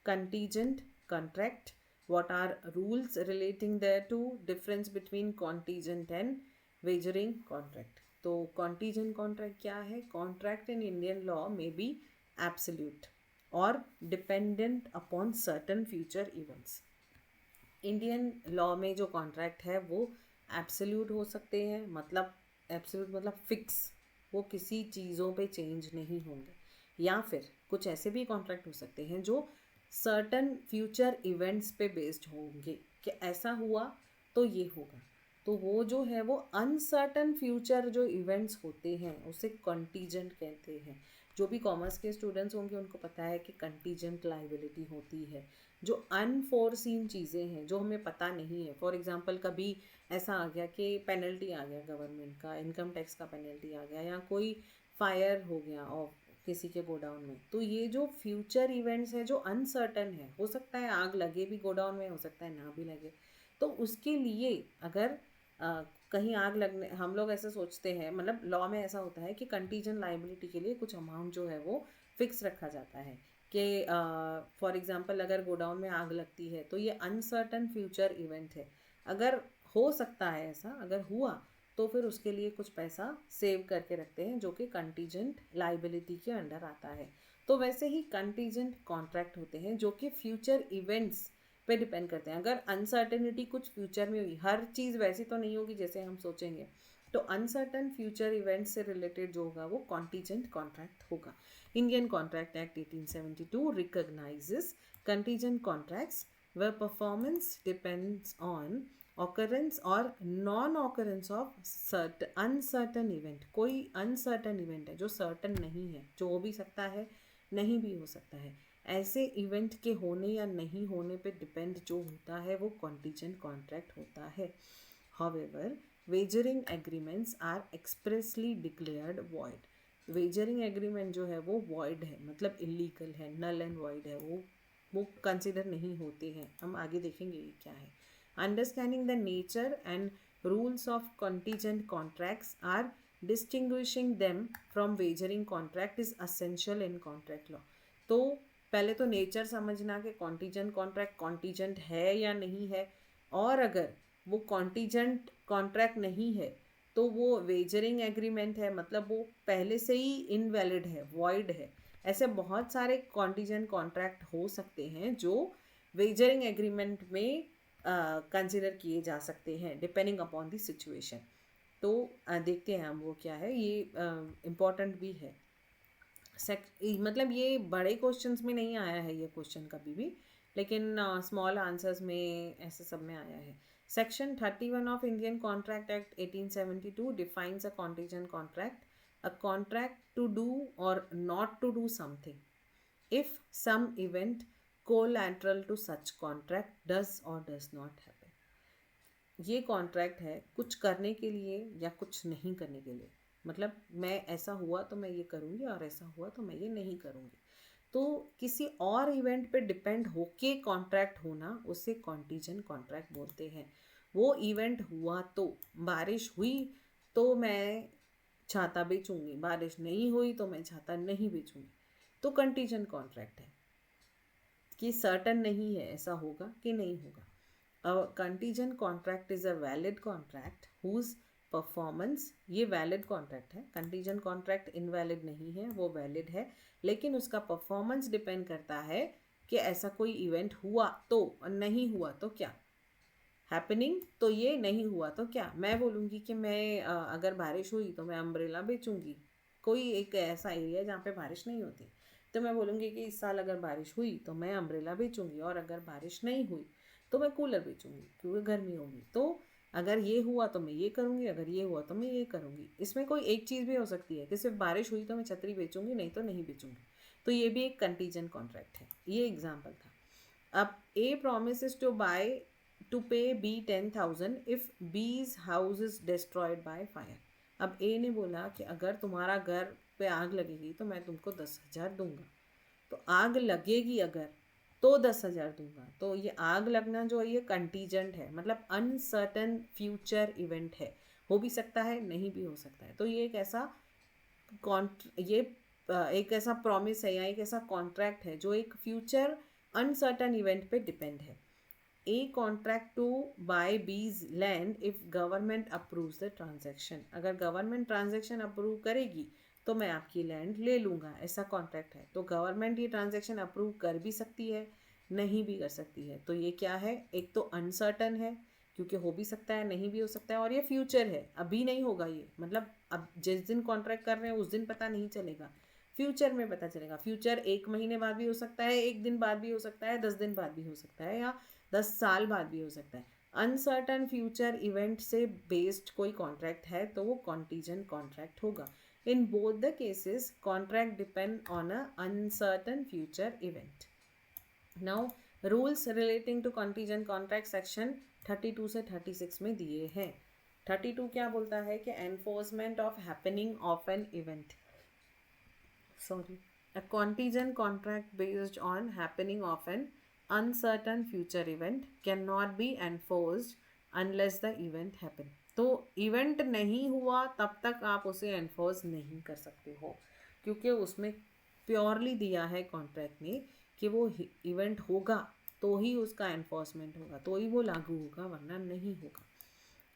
contingent contract, what are rules relating thereto, difference between contingent and wagering contract. तो contingent contract क्या है? Contract in Indian law may be absolute or dependent upon certain future events. Indian law में जो contract है वो absolute हो सकते हैं, मतलब एब्सोल्यूट मतलब फिक्स, वो किसी चीज़ों पे चेंज नहीं होंगे, या फिर कुछ ऐसे भी कॉन्ट्रैक्ट हो सकते हैं जो सर्टन फ्यूचर इवेंट्स पे बेस्ड होंगे कि ऐसा हुआ तो ये होगा। तो वो जो है वो अनसर्टन फ्यूचर जो इवेंट्स होते हैं उसे कंटीजेंट कहते हैं। जो भी कॉमर्स के स्टूडेंट्स होंगे उनको पता है कि कंटीजेंट लाइबिलिटी होती है जो अनफोर्सीन चीज़ें हैं जो हमें पता नहीं है। फॉर एग्जांपल कभी ऐसा आ गया कि पेनल्टी आ गया गवर्नमेंट का, इनकम टैक्स का पेनल्टी आ गया, या कोई फायर हो गया और किसी के गोडाउन में, तो ये जो फ्यूचर इवेंट्स है जो अनसर्टन है, हो सकता है आग लगे भी गोडाउन में, हो सकता है ना भी लगे। तो उसके लिए अगर कहीं आग लगने, हम लोग ऐसे सोचते हैं, मतलब लॉ में ऐसा होता है कि कंटीजेंट लाइबिलिटी के लिए कुछ अमाउंट जो है वो फिक्स रखा जाता है कि फॉर एग्जांपल अगर गोडाउन में आग लगती है तो ये अनसर्टन फ्यूचर इवेंट है, अगर हो सकता है ऐसा, अगर हुआ तो फिर उसके लिए कुछ पैसा सेव करके रखते हैं जो कि कंटीजेंट लाइबिलिटी के अंडर आता है। तो वैसे ही कंटीजेंट कॉन्ट्रैक्ट होते हैं जो कि फ्यूचर इवेंट्स पे डिपेंड करते हैं। अगर अनसर्टेनिटी कुछ फ्यूचर में हुई, हर चीज़ वैसी तो नहीं होगी जैसे हम सोचेंगे, तो अनसर्टन फ्यूचर इवेंट्स से रिलेटेड जो होगा वो कॉन्टीजेंट कॉन्ट्रैक्ट होगा। Indian contract act 1872 recognises contingent contracts where performance depends on occurrence और non occurrence of uncertain event। कोई uncertain event है जो certain नहीं है, जो हो भी सकता है नहीं भी हो सकता है, ऐसे इवेंट के होने या नहीं होने पे डिपेंड जो होता है वो कॉन्टीजेंट कॉन्ट्रैक्ट होता है। However, wagering agreements are expressly declared void। Wagering agreement जो है वो void है, मतलब इलीगल है, नल एंड void है, वो कंसिडर नहीं होते हैं। हम आगे देखेंगे ये क्या है। Understanding the nature and rules of contingent contracts are distinguishing them from wagering contract is essential in contract law. तो पहले तो नेचर समझना कि कॉन्टीजेंट कॉन्ट्रैक्ट कॉन्टीजेंट है या नहीं है, और अगर वो कॉन्टीजेंट कॉन्ट्रैक्ट नहीं है तो वो वेजरिंग एग्रीमेंट है, मतलब वो पहले से ही इनवैलिड है, वॉइड है। ऐसे बहुत सारे कॉन्टीजेंट कॉन्ट्रैक्ट हो सकते हैं जो वेजरिंग एग्रीमेंट में कंसिडर किए जा सकते हैं डिपेंडिंग अपॉन द सिचुएशन। तो देखते हैं हम वो क्या है, ये इम्पॉर्टेंट भी है। मतलब ये बड़े क्वेश्चंस में नहीं आया है ये क्वेश्चन कभी भी, लेकिन स्मॉल आंसर्स में ऐसे सब में आया है। Section 31 of Indian contract act 1872 defines a contingent contract, a contract to do or not to do something if some event collateral to such contract does or does not happen। ये contract है कुछ करने के लिए या कुछ नहीं करने के लिए, मतलब मैं ऐसा हुआ तो मैं ये करूँगी और ऐसा हुआ तो मैं ये नहीं करूँगी। तो किसी और इवेंट पे डिपेंड होके कॉन्ट्रैक्ट होना उसे कॉन्टीजेंट कॉन्ट्रैक्ट बोलते हैं। वो इवेंट हुआ तो बारिश हुई तो मैं छाता बेचूंगी, बारिश नहीं हुई तो मैं छाता नहीं बेचूंगी, तो कंटीजेंट कॉन्ट्रैक्ट है कि सर्टन नहीं है ऐसा होगा कि नहीं होगा। A contingent contract is a valid contract whose performance, ये valid contract है, contingent contract invalid नहीं है, वो valid है, लेकिन उसका performance depend करता है कि ऐसा कोई event हुआ तो, नहीं हुआ तो क्या, हैपनिंग तो ये नहीं हुआ तो क्या। मैं बोलूँगी कि मैं अगर बारिश हुई तो मैं अम्ब्रेला बेचूंगी, कोई एक ऐसा एरिया है जहाँ पे बारिश नहीं होती, तो मैं बोलूँगी कि इस साल अगर बारिश हुई तो मैं अम्ब्रेला बेचूंगी, और अगर बारिश नहीं हुई तो मैं कूलर बेचूंगी क्योंकि गर्मी होगी। तो अगर ये हुआ तो मैं ये करूँगी, अगर ये हुआ तो मैं ये करूँगी। इसमें कोई एक चीज़ भी हो सकती है कि सिर्फ बारिश हुई तो मैं छतरी बेचूंगी, नहीं तो नहीं बेचूंगी। तो ये भी एक कंटीजेंट कॉन्ट्रैक्ट है, ये एग्जाम्पल था। अब ए promise to by two pay B 10,000 if बीज house is destroyed by fire. अब ए ने बोला कि अगर तुम्हारा घर पे आग लगेगी तो मैं तुमको 10,000 दूंगा। तो आग लगेगी अगर तो 10,000 दूंगा। तो ये आग लगना जो है ये कंटीजेंट है, मतलब अनसर्टन फ्यूचर इवेंट है, हो भी सकता है नहीं भी हो सकता है। तो ये एक ऐसा एक ऐसा प्रॉमिस है या एक ऐसा कॉन्ट्रैक्ट है जो एक फ्यूचर अनसर्टन इवेंट पे डिपेंड है. A contract to buy B's land if government approves the transaction. अगर गवर्नमेंट ट्रांजेक्शन अप्रूव करेगी तो मैं आपकी लैंड ले लूँगा, ऐसा कॉन्ट्रैक्ट है. तो गवर्नमेंट ये ट्रांजेक्शन अप्रूव कर भी सकती है, नहीं भी कर सकती है. तो ये क्या है, एक तो अनसर्टन है क्योंकि हो भी सकता है, नहीं भी हो सकता है, और ये फ्यूचर है, अभी नहीं होगा ये. मतलब अब जिस दिन कॉन्ट्रैक्ट कर रहे हैं उस दिन पता नहीं चलेगा, फ्यूचर में पता चलेगा. फ्यूचर 1 महीने बाद भी हो सकता है, 1 दिन बाद भी हो सकता है, 10 दिन बाद भी हो सकता है, या 10 साल बाद भी हो सकता है. अनसर्टन फ्यूचर इवेंट से बेस्ड कोई कॉन्ट्रैक्ट है तो वो कॉन्टीजेंट कॉन्ट्रैक्ट होगा. In both the cases contract depend on a uncertain future event. Now rules relating to contingent contract section 32 से 36 में दिए हैं. 32 क्या बोलता है कि enforcement of happening of an event, a contingent contract based on happening of an uncertain future event cannot be enforced unless the event happen. तो event नहीं हुआ तब तक आप उसे एनफोर्स नहीं कर सकते हो, क्योंकि उसमें प्योरली दिया है कॉन्ट्रैक्ट में कि वो इवेंट होगा तो ही उसका एनफोर्समेंट होगा, तो ही वो लागू होगा, वरना नहीं होगा.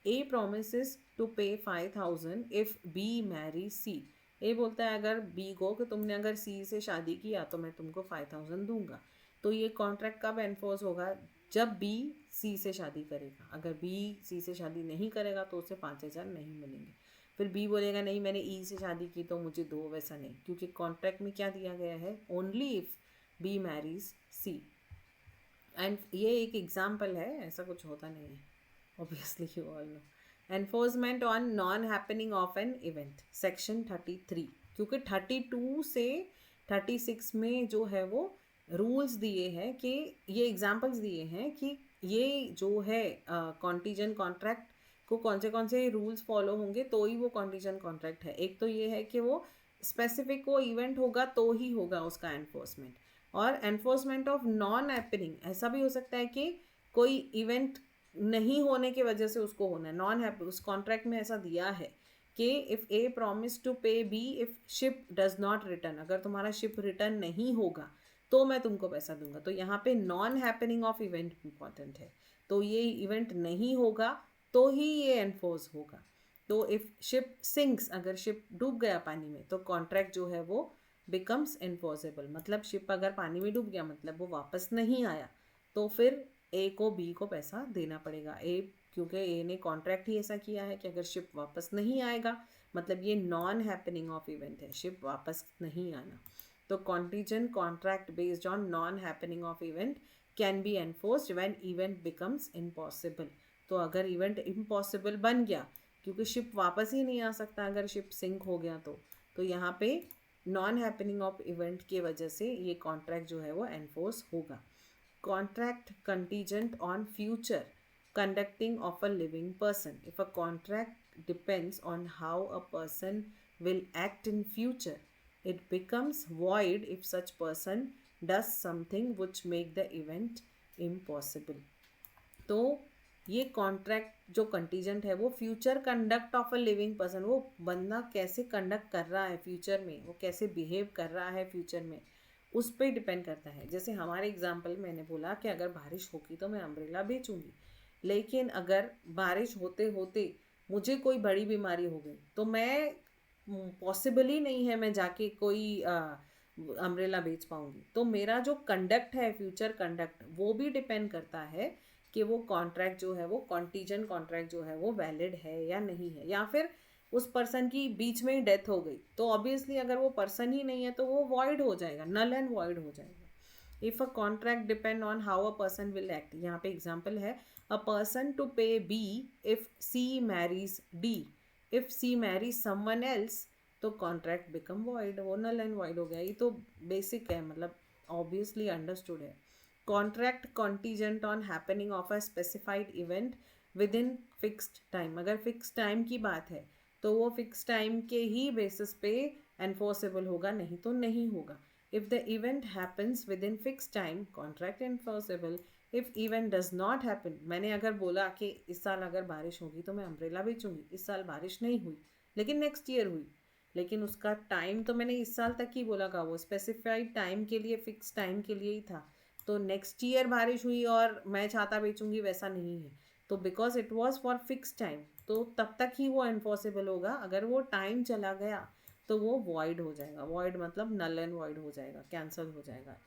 A promises to pay 5,000 if B marries C. ए बोलता है अगर बी को कि तुमने अगर सी से शादी किया तो मैं तुमको 5,000 दूंगा. तो ये कॉन्ट्रैक्ट कब एनफोर्स होगा, जब बी सी से शादी करेगा. अगर बी सी से शादी नहीं करेगा तो उसे 5,000 नहीं मिलेंगे. फिर बी बोलेगा नहीं मैंने ई से शादी की तो मुझे दो, वैसा नहीं, क्योंकि कॉन्ट्रैक्ट में क्या दिया गया है, only if B marries C. And ये एक एग्जाम्पल है, ऐसा कुछ होता नहीं है, obviously you all know. Enforcement on non-happening of an event, section 33. क्योंकि 32 से 36 में जो है वो रूल्स दिए हैं कि ये एग्जाम्पल्स दिए हैं कि ये जो है कॉन्टीजेंट कॉन्ट्रैक्ट को कौन से रूल्स फॉलो होंगे तो ही वो कॉन्टीजेंट कॉन्ट्रैक्ट है. एक तो ये है कि वो स्पेसिफिक वो इवेंट होगा तो ही होगा उसका एनफोर्समेंट. और एनफोर्समेंट ऑफ नॉन हैपनिंग, ऐसा भी हो सकता है कि कोई इवेंट नहीं होने की वजह से उसको होना है. नॉन हैपन, उस कॉन्ट्रैक्ट में ऐसा दिया है कि if a promise to pay B if ship does not return, अगर तुम्हारा शिप रिटर्न नहीं होगा तो मैं तुमको पैसा दूंगा. तो यहाँ पे non happening of event important है. तो ये इवेंट नहीं होगा तो ही ये एनफोर्स होगा. तो इफ़ शिप सिंक्स, अगर शिप डूब गया पानी में तो कॉन्ट्रैक्ट जो है वो बिकम्स एनफोर्सेबल. मतलब शिप अगर पानी में डूब गया मतलब वो वापस नहीं आया तो फिर ए को बी को पैसा देना पड़ेगा. ए क्योंकि ए ने कॉन्ट्रैक्ट ही ऐसा किया है कि अगर शिप वापस नहीं आएगा मतलब ये नॉन हैपनिंग ऑफ इवेंट है, शिप वापस नहीं आना. तो contingent contract based on non happening of event can be enforced when event becomes impossible. तो अगर इवेंट इम्पॉसिबल बन गया क्योंकि शिप वापस ही नहीं आ सकता अगर शिप सिंक हो गया तो यहाँ पे नॉन हैपनिंग ऑफ इवेंट की वजह से ये कॉन्ट्रैक्ट जो है वो एनफोर्स होगा. Contract contingent on future conducting of a living person. If a contract depends on how a person will act in future, it becomes void if such person does something which make the event impossible. तो ये contract जो contingent है वो future conduct of a living person, वो बंदा कैसे conduct कर रहा है फ्यूचर में, वो कैसे बिहेव कर रहा है फ्यूचर में, उस पर डिपेंड करता है. जैसे हमारे एग्जाम्पल मैंने बोला कि अगर बारिश होगी तो मैं अम्ब्रेला बेचूंगी, लेकिन अगर बारिश होते होते मुझे कोई बड़ी बीमारी हो गई तो मैं पॉसिबल ही नहीं है मैं जाके कोई अम्ब्रेला बेच पाऊंगी. तो मेरा जो कंडक्ट है फ्यूचर कंडक्ट वो भी डिपेंड करता है कि वो कॉन्ट्रैक्ट जो है वो कॉन्टीजेंट कॉन्ट्रैक्ट जो है वो वैलिड है या नहीं है. या फिर उस पर्सन की बीच में ही डेथ हो गई तो ऑब्वियसली अगर वो पर्सन ही नहीं है तो वो वॉइड हो जाएगा, नल एंड वॉइड हो जाएगा. If a contract depend on how a person will act, यहाँ पे एग्जाम्पल है a person to pay B if C marries D, if C marries someone else तो कॉन्ट्रैक्ट बिकम वॉइड, वो null and void हो गया. ये तो basic है, मतलब ऑब्वियसली अंडरस्टूड है. Contract contingent on happening of a specified event with in fixed time, अगर फिक्स टाइम की बात है तो वो फिक्स टाइम के ही बेसिस पे एनफोर्सेबल होगा, नहीं तो नहीं होगा. If the event happens with in fix time contract enforceable. If event does not happen, मैंने अगर बोला कि इस साल अगर बारिश होगी तो मैं अम्ब्रेला बेचूंगी, इस साल बारिश नहीं हुई लेकिन नेक्स्ट ईयर हुई, लेकिन उसका टाइम तो मैंने इस साल तक ही बोला था, वो स्पेसिफाइड टाइम के लिए फिक्स टाइम के लिए ही था. तो नेक्स्ट ईयर बारिश हुई और मैं छाता बेचूंगी वैसा नहीं है। तो because it was for fix time, तो तब तक ही वो एनफोर्सेबल होगा। अगर वो टाइम चला गया तो वो वॉइड हो जाएगा। वॉइड मतलब नल एंड वॉइड हो जाएगा, कैंसल हो जाएगा,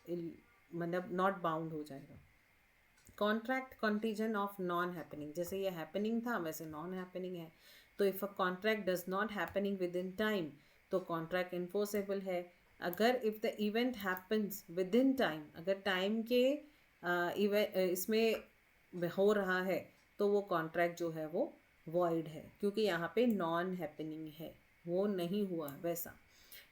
मतलब नॉट बाउंड हो जाएगा। Contract contingent of non happening, जैसे ये हैपनिंग था वैसे नॉन हैपनिंग है। तो if a contract does not happening with in time तो कॉन्ट्रैक्ट इन्फोर्सेबल है। अगर if the event happens with in time, अगर टाइम के इसमें हो रहा है तो वो कॉन्ट्रैक्ट जो है वो वॉइड है, क्योंकि यहाँ पे नॉन हैपनिंग है, वो नहीं हुआ वैसा।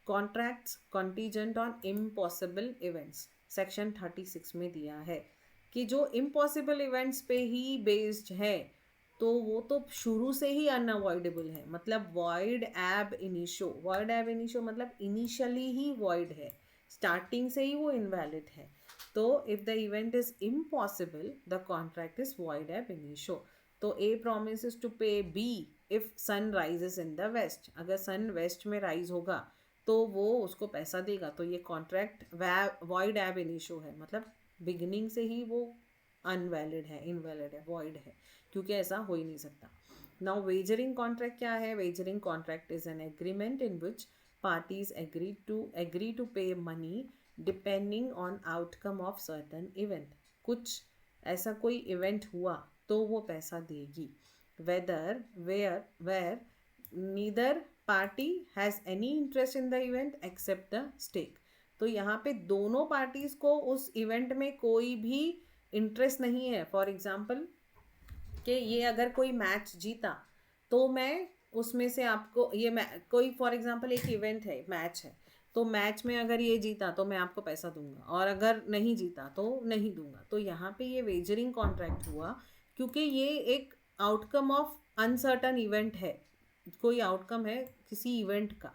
Contracts contingent on impossible events, section 36 में दिया है कि जो इम्पॉसिबल इवेंट्स पे ही बेस्ड है तो वो तो शुरू से ही अनअवॉइडेबल है। मतलब void ab initio, void ab initio मतलब इनिशियली ही वॉइड है, स्टार्टिंग से ही वो इनवैलिड है। तो if the event is impossible the contract is void ab initio. तो a promises to pay B if sun rises in the west, अगर सन वेस्ट में राइज होगा तो वो उसको पैसा देगा। तो ये कॉन्ट्रैक्ट वॉइड एब इनिशियो है, मतलब बिगिनिंग से ही वो अनवैलिड है, इनवैलिड है, वॉइड है, क्योंकि ऐसा हो ही नहीं सकता। नाउ वेजरिंग कॉन्ट्रैक्ट क्या है? Wagering contract is an agreement in which parties agree to pay money depending on outcome of certain event. कुछ ऐसा कोई इवेंट हुआ तो वो पैसा देगी। Whether where neither party has any interest in the event except the stake. तो यहाँ पे दोनों पार्टीज को उस इवेंट में कोई भी इंटरेस्ट नहीं है। फॉर एग्जाम्पल कि ये अगर कोई मैच जीता तो मैं उसमें से आपको ये कोई फॉर एग्जाम्पल एक इवेंट है, मैच है, तो मैच में अगर ये जीता तो मैं आपको पैसा दूंगा, और अगर नहीं जीता तो नहीं दूंगा। तो यहाँ पे ये वेजरिंग कॉन्ट्रैक्ट हुआ क्योंकि ये एक आउटकम ऑफ अनसर्टन इवेंट है, कोई आउटकम है किसी इवेंट का।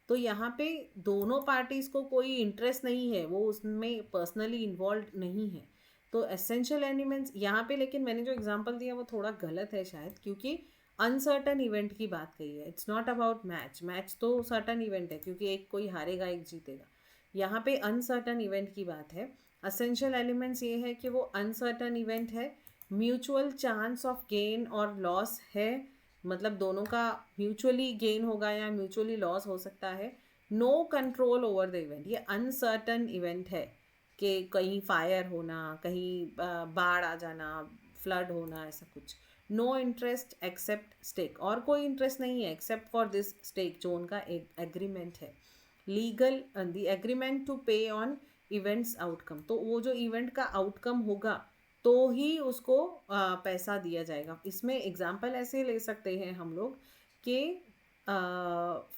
तो यहाँ पे दोनों पार्टीज को कोई इंटरेस्ट नहीं है, वो उसमें पर्सनली इन्वॉल्व नहीं है। तो एसेंशियल एलिमेंट्स यहाँ पे, लेकिन मैंने जो एग्जांपल दिया वो थोड़ा गलत है शायद, क्योंकि अनसर्टन इवेंट की बात कही है। It's not about match, match तो सर्टन इवेंट है क्योंकि एक कोई हारेगा एक जीतेगा। यहाँ पे अनसर्टन इवेंट की बात है। असेंशियल एलिमेंट्स ये है कि वो अनसर्टन इवेंट है, म्यूचुअल चांस ऑफ गेन और लॉस है, मतलब दोनों का म्यूचुअली गेन होगा या म्यूचुअली लॉस हो सकता है। No control over the event, ये अनसर्टन इवेंट है कि कहीं फायर होना, कहीं बाढ़ आ जाना, फ्लड होना, ऐसा कुछ। नो इंटरेस्ट एक्सेप्ट स्टेक, और कोई इंटरेस्ट नहीं है एक्सेप्ट फॉर दिस स्टेक जो उनका एक एग्रीमेंट है। Legal the agreement to pay on events outcome, तो वो जो इवेंट का आउटकम होगा तो ही उसको पैसा दिया जाएगा। इसमें एग्जाम्पल ऐसे ले सकते हैं हम लोग कि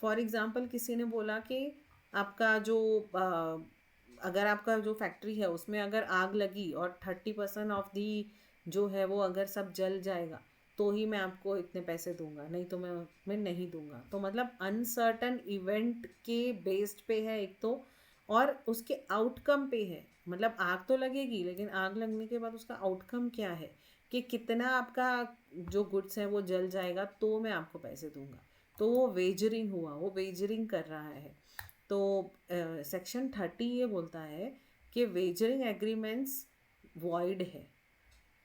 फॉर एग्जाम्पल किसी ने बोला कि आपका जो अगर आपका जो फैक्ट्री है उसमें अगर आग लगी और 30% ऑफ दी जो है वो अगर सब जल जाएगा तो ही मैं आपको इतने पैसे दूंगा, नहीं तो मैं नहीं दूंगा। तो मतलब अनसर्टन इवेंट के बेस्ड पे है एक तो, और उसके आउटकम पे है। मतलब आग तो लगेगी लेकिन आग लगने के बाद उसका आउटकम क्या है कि कितना आपका जो गुड्स है वो जल जाएगा तो मैं आपको पैसे दूंगा। तो वो वेजरिंग हुआ, वो वेजरिंग कर रहा है। तो सेक्शन 30 ये बोलता है कि वेजरिंग एग्रीमेंट्स वॉइड है।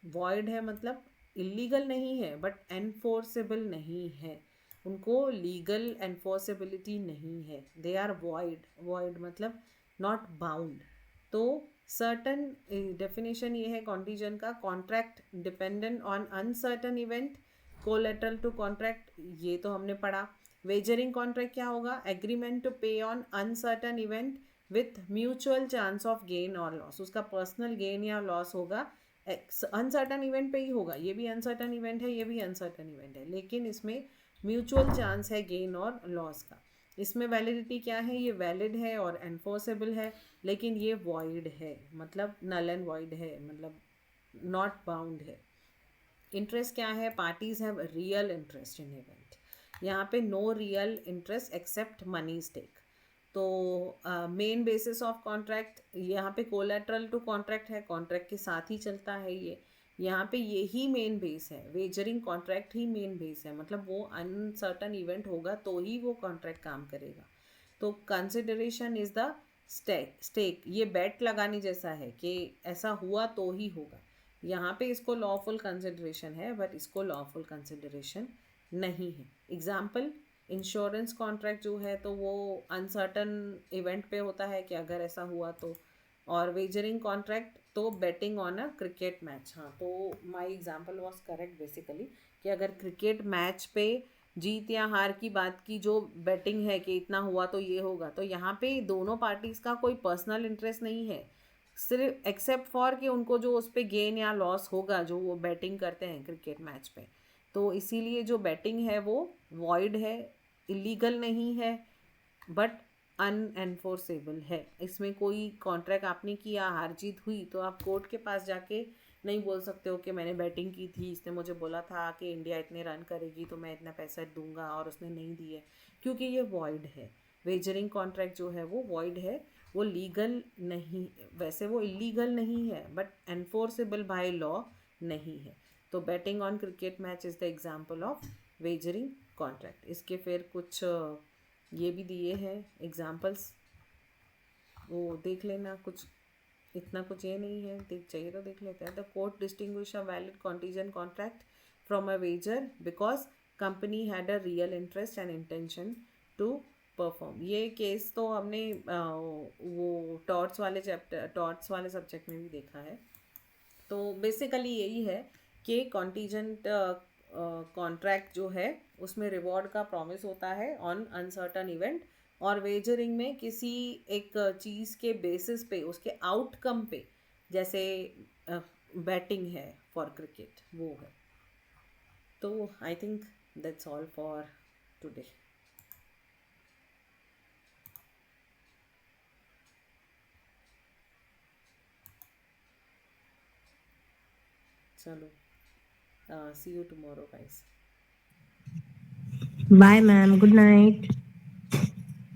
वॉइड है मतलब इलीगल नहीं है बट एनफोर्सेबल नहीं है, उनको लीगल एनफोर्सेबिलिटी नहीं है, दे आर वॉइड। वॉइड मतलब नॉट बाउंड। तो सर्टन डेफिनेशन ये है कॉन्टीजन का, contract dependent on uncertain event, collateral to contract, ये तो हमने पढ़ा। वेजरिंग कॉन्ट्रैक्ट क्या होगा? Agreement to pay on uncertain event with mutual chance of gain और लॉस, उसका पर्सनल गेन या लॉस होगा अनसर्टन इवेंट पे ही होगा। ये भी अनसर्टन इवेंट है, ये भी अनसर्टन इवेंट है, लेकिन इसमें म्यूचुअल चांस है गेन और लॉस का। इसमें वैलिडिटी क्या है? ये वैलिड है और एनफोर्सेबल है, लेकिन ये वॉइड है, मतलब नल एंड वॉइड है, मतलब नॉट बाउंड है। इंटरेस्ट क्या है? Parties have real interest in event. यहाँ पे no real interest except money stake. तो मेन बेसिस ऑफ कॉन्ट्रैक्ट यहाँ पे कोलेटरल टू कॉन्ट्रैक्ट है, कॉन्ट्रैक्ट के साथ ही चलता है ये। यहाँ पे यही मेन बेस है, वेजरिंग कॉन्ट्रैक्ट ही मेन बेस है, मतलब वो अनसर्टन इवेंट होगा तो ही वो कॉन्ट्रैक्ट काम करेगा। तो कंसिडरेशन इज द स्टेक ये बेट लगाने जैसा है कि ऐसा हुआ तो ही होगा। यहाँ पे इसको लॉफुल कंसिडरेशन है बट इसको लॉफुल कंसिडरेशन नहीं है। एग्जाम्पल, इंश्योरेंस कॉन्ट्रैक्ट जो है तो वो अनसर्टन इवेंट पे होता है कि अगर ऐसा हुआ तो। और वेजरिंग कॉन्ट्रैक्ट तो betting on a cricket match. हाँ, तो my example was correct basically कि अगर क्रिकेट मैच पे जीत या हार की बात की जो बेटिंग है कि इतना हुआ तो ये होगा, तो यहाँ पे दोनों पार्टीज का कोई पर्सनल इंटरेस्ट नहीं है, सिर्फ एक्सेप्ट फॉर कि उनको जो उस पर गेन या लॉस होगा जो वो बैटिंग करते हैं क्रिकेट मैच पे। तो इसीलिए जो बैटिंग है वो वॉइड है, इलीगल नहीं है, बट अनएनफोर्सेबल है। इसमें कोई कॉन्ट्रैक्ट आपने किया, हार जीत हुई, तो आप कोर्ट के पास जाके नहीं बोल सकते हो कि मैंने बैटिंग की थी, इसने मुझे बोला था कि इंडिया इतने रन करेगी तो मैं इतना पैसा दूंगा और उसने नहीं दिए, क्योंकि ये वॉइड है। वेजरिंग कॉन्ट्रैक्ट जो है वो वॉइड है, वो लीगल नहीं, वैसे वो इलीगल नहीं है बट एनफोर्सेबल बाय लॉ नहीं है। तो batting on cricket match is the example of wagering contract. इसके फिर कुछ ये भी दिए हैं एग्जाम्पल्स, वो देख लेना। कुछ इतना कुछ ये नहीं है, देख चाहिए तो देख लेते हैं। The court distinguish a valid contingent contract from a wager because company had a real interest and intention to perform. ये केस तो हमने वो टॉर्ट्स वाले सब्जेक्ट में भी देखा है। तो बेसिकली यही है कि कॉन्टीजेंट कॉन्ट्रैक्ट जो है उसमें रिवॉर्ड का प्रॉमिस होता है ऑन अनसर्टन इवेंट, और वेजरिंग में किसी एक चीज़ के बेसिस पे, उसके आउटकम पे, जैसे बैटिंग है फॉर क्रिकेट वो है। तो I think that's all for today. चलो, see you tomorrow guys. Bye, ma'am. Good night.